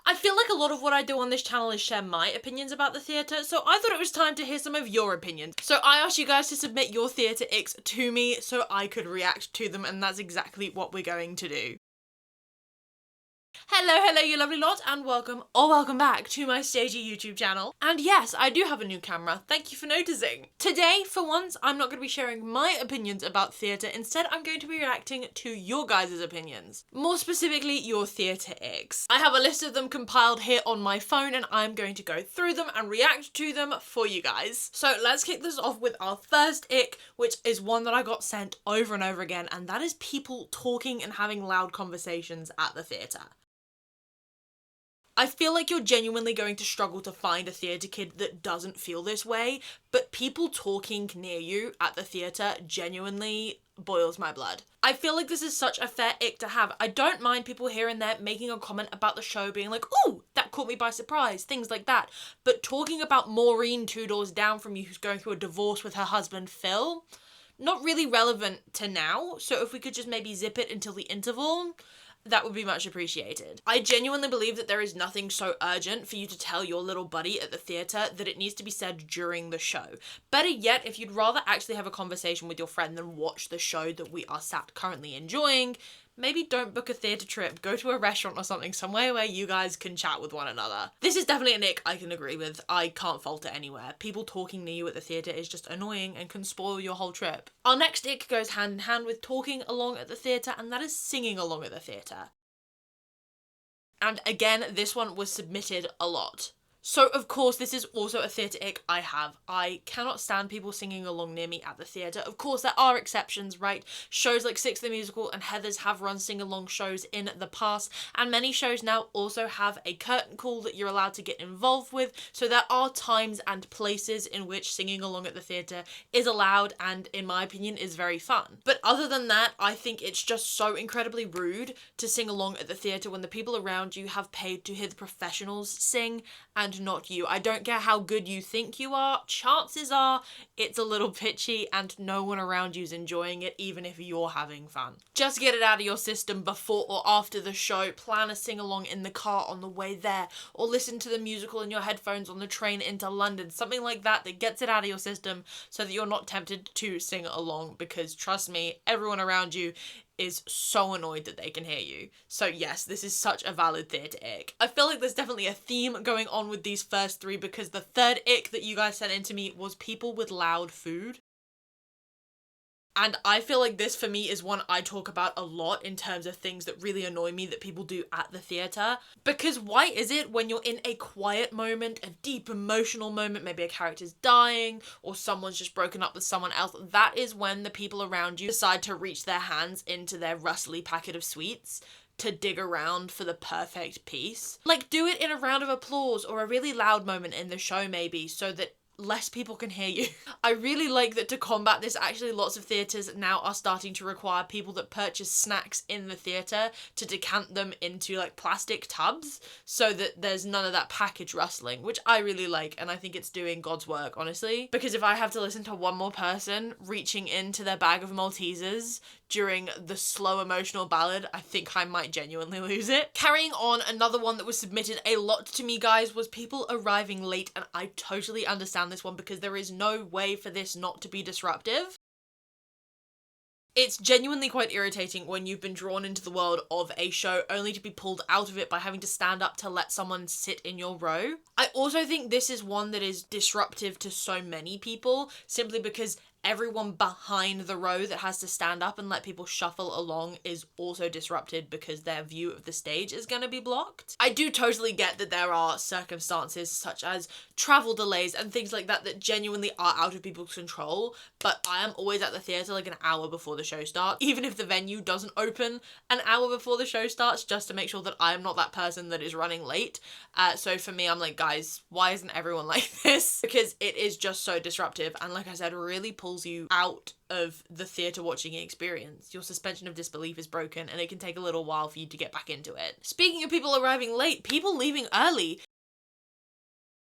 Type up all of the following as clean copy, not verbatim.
I feel like a lot of what I do on this channel is share my opinions about the theatre, so I thought it was time to hear some of your opinions. So I asked you guys to submit your theatre icks to me so I could react to them, and that's exactly what we're going to do. Hello you lovely lot, and welcome back to my stagey YouTube channel. And yes, I do have a new camera, thank you for noticing. Today, for once, I'm not going to be sharing my opinions about theatre, instead I'm going to be reacting to your guys' opinions. More specifically, your theatre icks. I have a list of them compiled here on my phone, and I'm going to go through them and react to them for you guys. So let's kick this off with our first ick, which is one that I got sent over and over again, and that is people talking and having loud conversations at the theatre. I feel like you're genuinely going to struggle to find a theatre kid that doesn't feel this way, but people talking near you at the theatre genuinely boils my blood. I feel like this is such a fair ick to have. I don't mind people here and there making a comment about the show, being like, ooh, that caught me by surprise, things like that. But talking about Maureen 2 doors down from you who's going through a divorce with her husband Phil, not really relevant to now, so if we could just maybe zip it until the interval, that would be much appreciated. I genuinely believe that there is nothing so urgent for you to tell your little buddy at the theatre that it needs to be said during the show. Better yet, if you'd rather actually have a conversation with your friend than watch the show that we are sat currently enjoying, maybe don't book a theatre trip, go to a restaurant or something, somewhere where you guys can chat with one another. This is definitely an ick I can agree with. I can't fault it anywhere. People talking near you at the theatre is just annoying and can spoil your whole trip. Our next ick goes hand in hand with talking along at the theatre, and that is singing along at the theatre. And again, this one was submitted a lot. So of course this is also a theatre ick I have. I cannot stand people singing along near me at the theatre. Of course there are exceptions, right? Shows like Six the Musical and Heathers have run sing-along shows in the past, and many shows now also have a curtain call that you're allowed to get involved with, so there are times and places in which singing along at the theatre is allowed and, in my opinion, is very fun. But other than that, I think it's just so incredibly rude to sing along at the theatre when the people around you have paid to hear the professionals sing and not you. I don't care how good you think you are, chances are it's a little pitchy and no one around you's enjoying it, even if you're having fun. Just get it out of your system before or after the show, plan a sing-along in the car on the way there, or listen to the musical in your headphones on the train into London, something like that that gets it out of your system so that you're not tempted to sing along, because trust me, everyone around you is so annoyed that they can hear you. So yes, this is such a valid theatre ick. I feel like there's definitely a theme going on with these first three, because the third ick that you guys sent in to me was people with loud food. And I feel like this, for me, is one I talk about a lot in terms of things that really annoy me that people do at the theatre. Because why is it when you're in a quiet moment, a deep emotional moment, maybe a character's dying or someone's just broken up with someone else, that is when the people around you decide to reach their hands into their rustly packet of sweets to dig around for the perfect piece? Like, do it in a round of applause or a really loud moment in the show maybe, so that less people can hear you. I really like that to combat this, actually lots of theatres now are starting to require people that purchase snacks in the theatre to decant them into like plastic tubs so that there's none of that package rustling, which I really like, and I think it's doing God's work, honestly. Because if I have to listen to one more person reaching into their bag of Maltesers during the slow emotional ballad, I think I might genuinely lose it. Carrying on, another one that was submitted a lot to me, guys, was people arriving late, and I totally understand this one because there is no way for this not to be disruptive. It's genuinely quite irritating when you've been drawn into the world of a show only to be pulled out of it by having to stand up to let someone sit in your row. I also think this is one that is disruptive to so many people, simply because everyone behind the row that has to stand up and let people shuffle along is also disrupted because their view of the stage is going to be blocked. I do totally get that there are circumstances such as travel delays and things like that that genuinely are out of people's control, but I am always at the theatre like an hour before the show starts, even if the venue doesn't open an hour before the show starts, just to make sure that I am not that person that is running late. So for me, I'm like, guys, why isn't everyone like this? Because it is just so disruptive, and like I said, really pulls you out of the theatre watching experience. Your suspension of disbelief is broken and it can take a little while for you to get back into it. Speaking of people arriving late, people leaving early.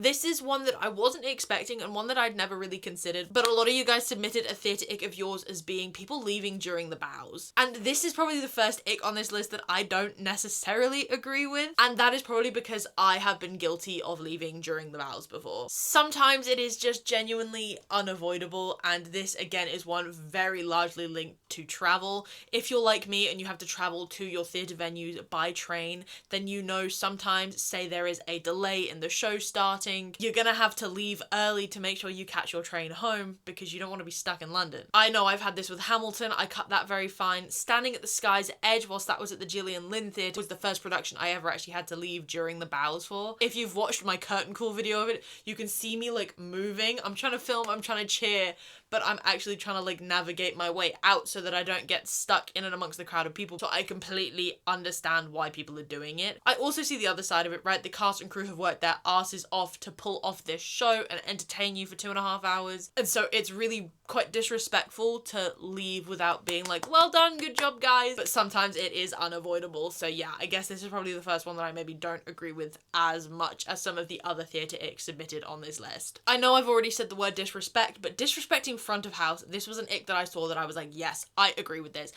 This is one that I wasn't expecting and one that I'd never really considered, but a lot of you guys submitted a theatre ick of yours as being people leaving during the bows. And this is probably the first ick on this list that I don't necessarily agree with, and that is probably because I have been guilty of leaving during the bows before. Sometimes it is just genuinely unavoidable, and this again is one very largely linked to travel. If you're like me and you have to travel to your theatre venues by train, then you know sometimes, say there is a delay in the show starting, you're gonna have to leave early to make sure you catch your train home because you don't want to be stuck in London. I know I've had this with Hamilton, I cut that very fine. Standing at the Sky's Edge whilst that was at the Gillian Lynn Theatre was the first production I ever actually had to leave during the bows for. If you've watched my curtain call video of it, you can see me like moving. I'm trying to film, I'm trying to cheer, but I'm actually trying to like navigate my way out so that I don't get stuck in and amongst the crowd of people. So I completely understand why people are doing it. I also see the other side of it, right? The cast and crew have worked their asses off to pull off this show and entertain you for 2.5 hours. And so it's really quite disrespectful to leave without being like, well done, good job guys. But sometimes it is unavoidable. So yeah, I guess this is probably the first one that I maybe don't agree with as much as some of the other theatre icks submitted on this list. I know I've already said the word disrespect, but disrespecting front of house, this was an ick that I saw that I was like, yes, I agree with this.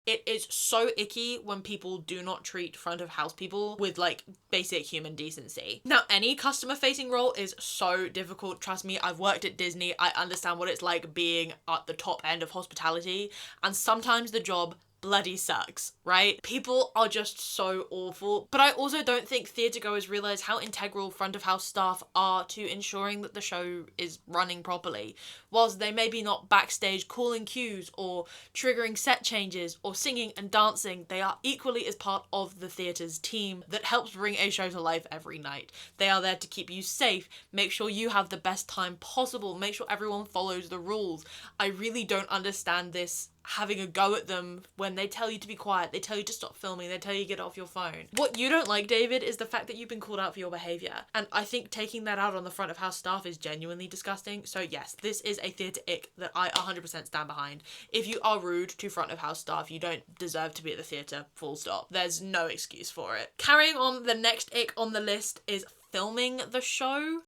It is so icky when people do not treat front of house people with like basic human decency. Now, any customer facing role is so difficult. Trust me, I've worked at Disney. I understand what it's like being at the top end of hospitality, and sometimes the job bloody sucks, right? People are just so awful. But I also don't think theatre goers realise how integral front of house staff are to ensuring that the show is running properly. Whilst they may be not backstage calling cues or triggering set changes or singing and dancing, they are equally as part of the theatre's team that helps bring a show to life every night. They are there to keep you safe, make sure you have the best time possible, make sure everyone follows the rules. I really don't understand this having a go at them when they tell you to be quiet, they tell you to stop filming, they tell you to get off your phone. What you don't like, David, is the fact that you've been called out for your behaviour. And I think taking that out on the front of house staff is genuinely disgusting. So yes, this is a theatre ick that I 100% stand behind. If you are rude to front of house staff, you don't deserve to be at the theatre, full stop. There's no excuse for it. Carrying on, the next ick on the list is filming the show.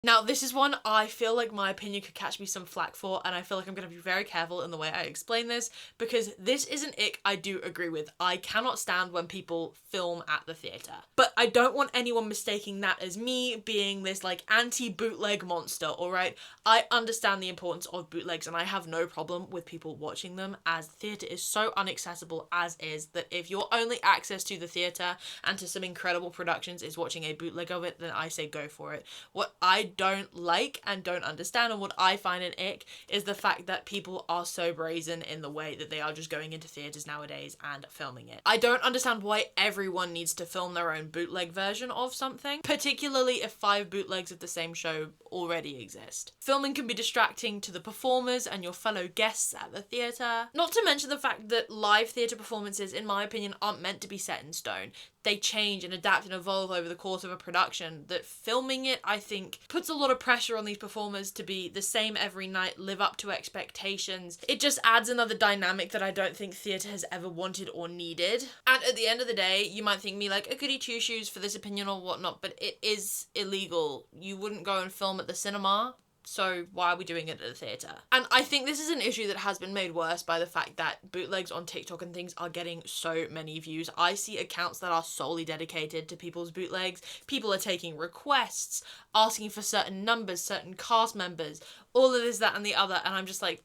Now, this is one I feel like my opinion could catch me some flack for, and I feel like I'm going to be very careful in the way I explain this, because this is an ick I do agree with. I cannot stand when people film at the theatre. But I don't want anyone mistaking that as me being this like anti-bootleg monster, alright? I understand the importance of bootlegs, and I have no problem with people watching them, as theatre is so inaccessible as is, that if your only access to the theatre and to some incredible productions is watching a bootleg of it, then I say go for it. What I don't like and don't understand, and what I find an ick, is the fact that people are so brazen in the way that they are just going into theatres nowadays and filming it. I don't understand why everyone needs to film their own bootleg version of something, particularly if 5 bootlegs of the same show already exist. Filming can be distracting to the performers and your fellow guests at the theatre. Not to mention the fact that live theatre performances, in my opinion, aren't meant to be set in stone. They change and adapt and evolve over the course of a production. That filming it, I think, puts a lot of pressure on these performers to be the same every night, live up to expectations. It just adds another dynamic that I don't think theatre has ever wanted or needed. And at the end of the day, you might think me like a goody two-shoes for this opinion or whatnot, but it is illegal. You wouldn't go and film at the cinema. So why are we doing it at a theatre? And I think this is an issue that has been made worse by the fact that bootlegs on TikTok and things are getting so many views. I see accounts that are solely dedicated to people's bootlegs. People are taking requests, asking for certain numbers, certain cast members, all of this, that, and the other. And I'm just like,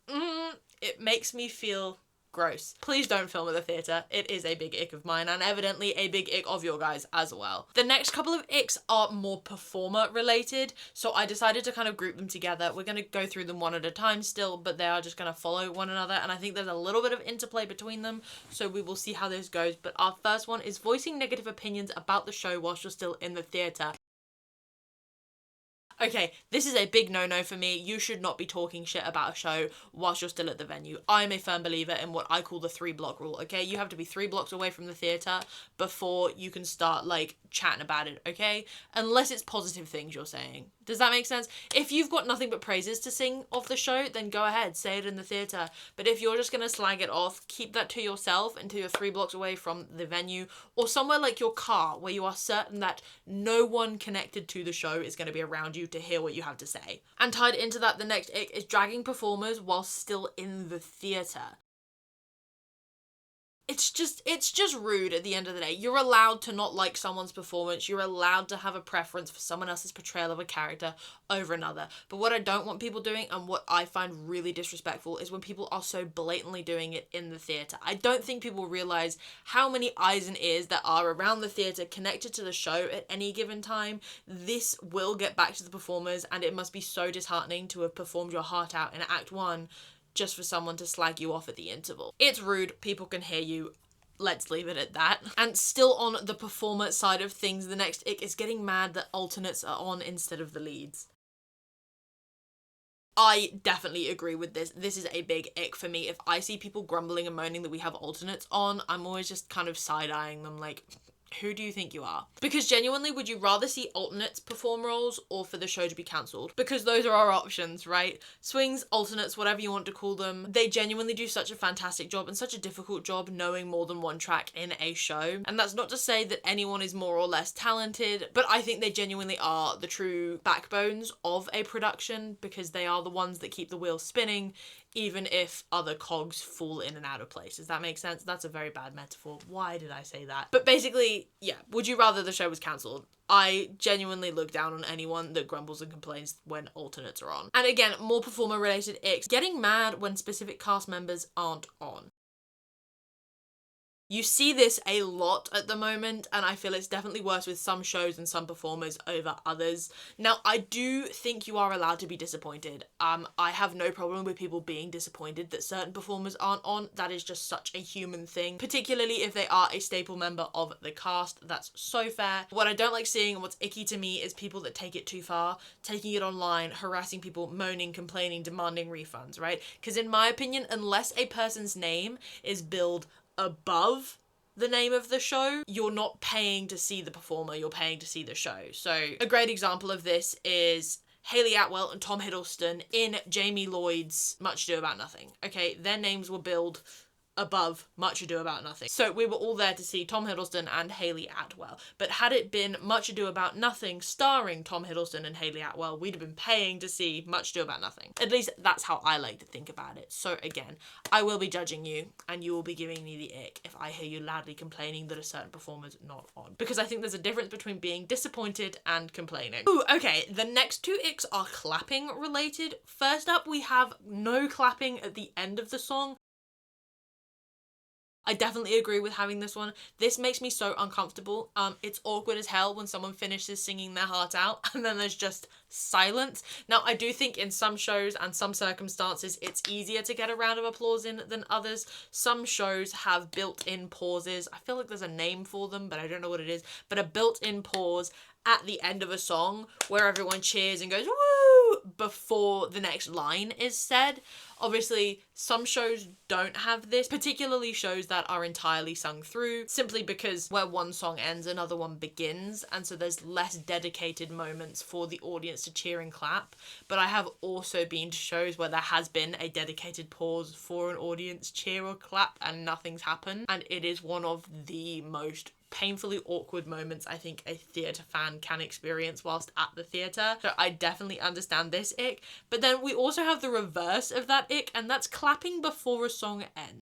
it makes me feel gross. Please don't film at the theatre. It is a big ick of mine, and evidently a big ick of your guys as well. The next couple of icks are more performer related, so I decided to kind of group them together. We're going to go through them one at a time still, but they are just going to follow one another, and I think there's a little bit of interplay between them, so we will see how this goes. But our first one is voicing negative opinions about the show whilst you're still in the theatre. Okay, this is a big no-no for me. You should not be talking shit about a show whilst you're still at the venue. I'm a firm believer in what I call the 3-block rule, okay? You have to be 3 blocks away from the theatre before you can start, like, chatting about it, okay? Unless it's positive things you're saying. Does that make sense? If you've got nothing but praises to sing of the show, then go ahead, say it in the theatre. But if you're just gonna slag it off, keep that to yourself until you're 3 blocks away from the venue, or somewhere like your car where you are certain that no one connected to the show is going to be around you to hear what you have to say. And tied into that, the next ick is dragging performers while still in the theatre. It's just rude at the end of the day. You're allowed to not like someone's performance. You're allowed to have a preference for someone else's portrayal of a character over another. But what I don't want people doing, and what I find really disrespectful, is when people are so blatantly doing it in the theatre. I don't think people realise how many eyes and ears there are around the theatre connected to the show at any given time. This will get back to the performers, and it must be so disheartening to have performed your heart out in Act 1 just for someone to slag you off at the interval. It's rude, people can hear you, let's leave it at that. And still on the performer side of things, the next ick is getting mad that alternates are on instead of the leads. I definitely agree with this. This is a big ick for me. If I see people grumbling and moaning that we have alternates on, I'm always just kind of side-eyeing them like, who do you think you are? Because genuinely, would you rather see alternates perform roles or for the show to be cancelled? Because those are our options, right? Swings, alternates, whatever you want to call them, they genuinely do such a fantastic job and such a difficult job knowing more than one track in a show. And that's not to say that anyone is more or less talented, but I think they genuinely are the true backbones of a production because they are the ones that keep the wheels spinning, even if other cogs fall in and out of place. Does that make sense? That's a very bad metaphor. Why did I say that? But basically, yeah, would you rather the show was cancelled? I genuinely look down on anyone that grumbles and complains when alternates are on. And again, more performer related icks. Getting mad when specific cast members aren't on. You see this a lot at the moment, and I feel it's definitely worse with some shows and some performers over others. Now, I do think you are allowed to be disappointed. I have no problem with people being disappointed that certain performers aren't on. That is just such a human thing, particularly if they are a staple member of the cast. That's so fair. What I don't like seeing and what's icky to me is people that take it too far, taking it online, harassing people, moaning, complaining, demanding refunds, right? Because in my opinion, unless a person's name is billed above the name of the show, you're not paying to see the performer, you're paying to see the show. So a great example of this is Hayley Atwell and Tom Hiddleston in Jamie Lloyd's Much Ado About Nothing. Okay, their names were billed above Much Ado About Nothing. So we were all there to see Tom Hiddleston and Hayley Atwell. But had it been Much Ado About Nothing starring Tom Hiddleston and Hayley Atwell, we'd have been paying to see Much Ado About Nothing. At least that's how I like to think about it. So again, I will be judging you and you will be giving me the ick if I hear you loudly complaining that a certain performer's not on. Because I think there's a difference between being disappointed and complaining. Ooh, okay, the next 2 icks are clapping related. First up, we have no clapping at the end of the song. I definitely agree with having this one. This makes me so uncomfortable. It's awkward as hell when someone finishes singing their heart out and then there's just silence. Now, I do think in some shows and some circumstances, it's easier to get a round of applause in than others. Some shows have built-in pauses. I feel like there's a name for them, but I don't know what it is. But a built-in pause at the end of a song where everyone cheers and goes, woo, before the next line is said. Obviously, some shows don't have this, particularly shows that are entirely sung through, simply because where one song ends, another one begins, and so there's less dedicated moments for the audience to cheer and clap. But I have also been to shows where there has been a dedicated pause for an audience cheer or clap and nothing's happened, and it is one of the most painfully awkward moments I think a theatre fan can experience whilst at the theatre. So I definitely understand this ick. But then we also have the reverse of that ick, and that's clapping before a song ends.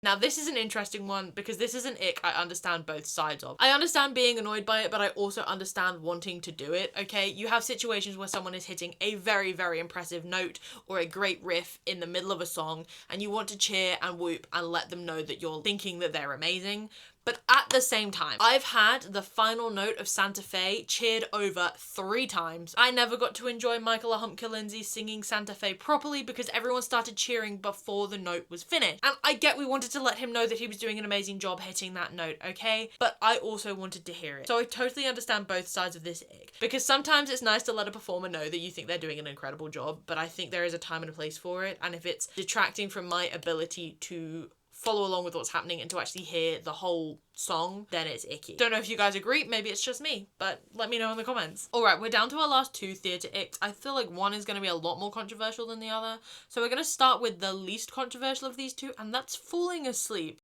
Now, this is an interesting one because this is an ick I understand both sides of. I understand being annoyed by it, but I also understand wanting to do it, okay? You have situations where someone is hitting a very, very impressive note or a great riff in the middle of a song, and you want to cheer and whoop and let them know that you're thinking that they're amazing. But at the same time, I've had the final note of Santa Fe cheered over 3 times. I never got to enjoy Michaela Humpker Lindsay singing Santa Fe properly because everyone started cheering before the note was finished. And I get we wanted to let him know that he was doing an amazing job hitting that note, okay? But I also wanted to hear it. So I totally understand both sides of this ick. Because sometimes it's nice to let a performer know that you think they're doing an incredible job, but I think there is a time and a place for it. And if it's detracting from my ability to follow along with what's happening and to actually hear the whole song, then it's icky. Don't know if you guys agree, maybe it's just me, but let me know in the comments. Alright, we're down to our last 2 theatre icks. I feel like one is going to be a lot more controversial than the other, so we're going to start with the least controversial of these 2, and that's falling asleep.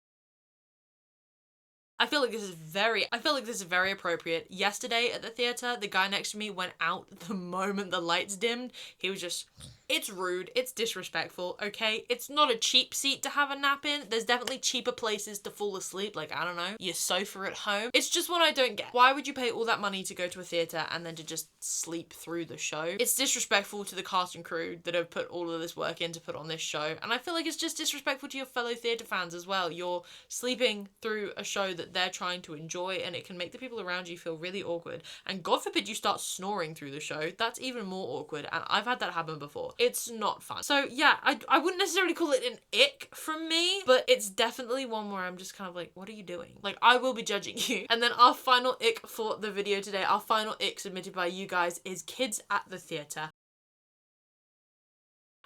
I feel like this is very appropriate. Yesterday at the theatre, the guy next to me went out the moment the lights dimmed. He was just... It's rude, it's disrespectful, okay? It's not a cheap seat to have a nap in. There's definitely cheaper places to fall asleep, like, I don't know, your sofa at home. It's just what I don't get. Why would you pay all that money to go to a theatre and then to just sleep through the show? It's disrespectful to the cast and crew that have put all of this work in to put on this show, and I feel like it's just disrespectful to your fellow theatre fans as well. You're sleeping through a show that they're trying to enjoy, and it can make the people around you feel really awkward. And God forbid you start snoring through the show. That's even more awkward, and I've had that happen before. It's not fun. So yeah, I wouldn't necessarily call it an ick from me, but it's definitely one where I'm just kind of like, what are you doing? Like, I will be judging you. And then our final ick for the video today, our final ick submitted by you guys, is kids at the theatre.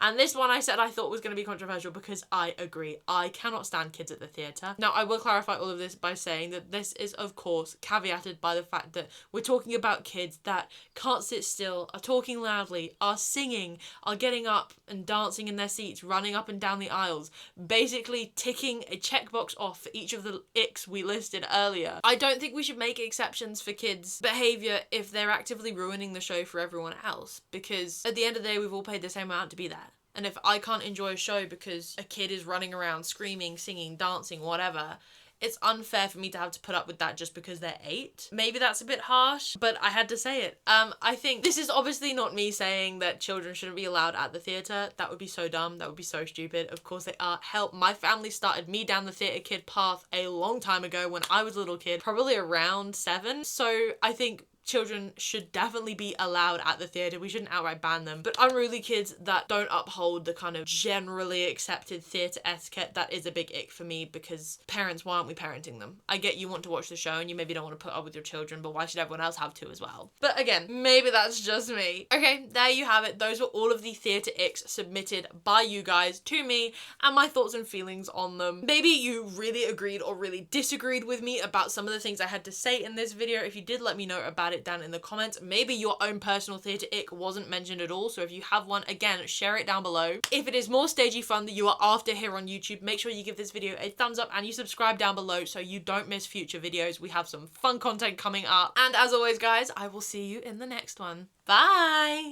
And this one I said I thought was going to be controversial because I agree. I cannot stand kids at the theatre. Now, I will clarify all of this by saying that this is, of course, caveated by the fact that we're talking about kids that can't sit still, are talking loudly, are singing, are getting up and dancing in their seats, running up and down the aisles, basically ticking a checkbox off for each of the icks we listed earlier. I don't think we should make exceptions for kids' behaviour if they're actively ruining the show for everyone else, because at the end of the day, we've all paid the same amount to be there. And if I can't enjoy a show because a kid is running around screaming, singing, dancing, whatever, it's unfair for me to have to put up with that just because they're 8. Maybe that's a bit harsh, but I had to say it. I think this is obviously not me saying that children shouldn't be allowed at the theatre. That would be so dumb. That would be so stupid. Of course they are. Hell, my family started me down the theatre kid path a long time ago when I was a little kid, probably around 7. So I think children should definitely be allowed at the theatre. We shouldn't outright ban them. But unruly kids that don't uphold the kind of generally accepted theatre etiquette, that is a big ick for me, because parents, why aren't we parenting them? I get you want to watch the show and you maybe don't want to put up with your children, but why should everyone else have to as well? But again, maybe that's just me. Okay, there you have it. Those were all of the theatre icks submitted by you guys to me and my thoughts and feelings on them. Maybe you really agreed or really disagreed with me about some of the things I had to say in this video. If you did, let me know about it down in the comments. Maybe your own personal theatre ick wasn't mentioned at all, so if you have one, again, share it down below. If it is more stagey fun that you are after here on YouTube, make sure you give this video a thumbs up and you subscribe down below so you don't miss future videos. We have some fun content coming up. And as always, guys, I will see you in the next one. Bye!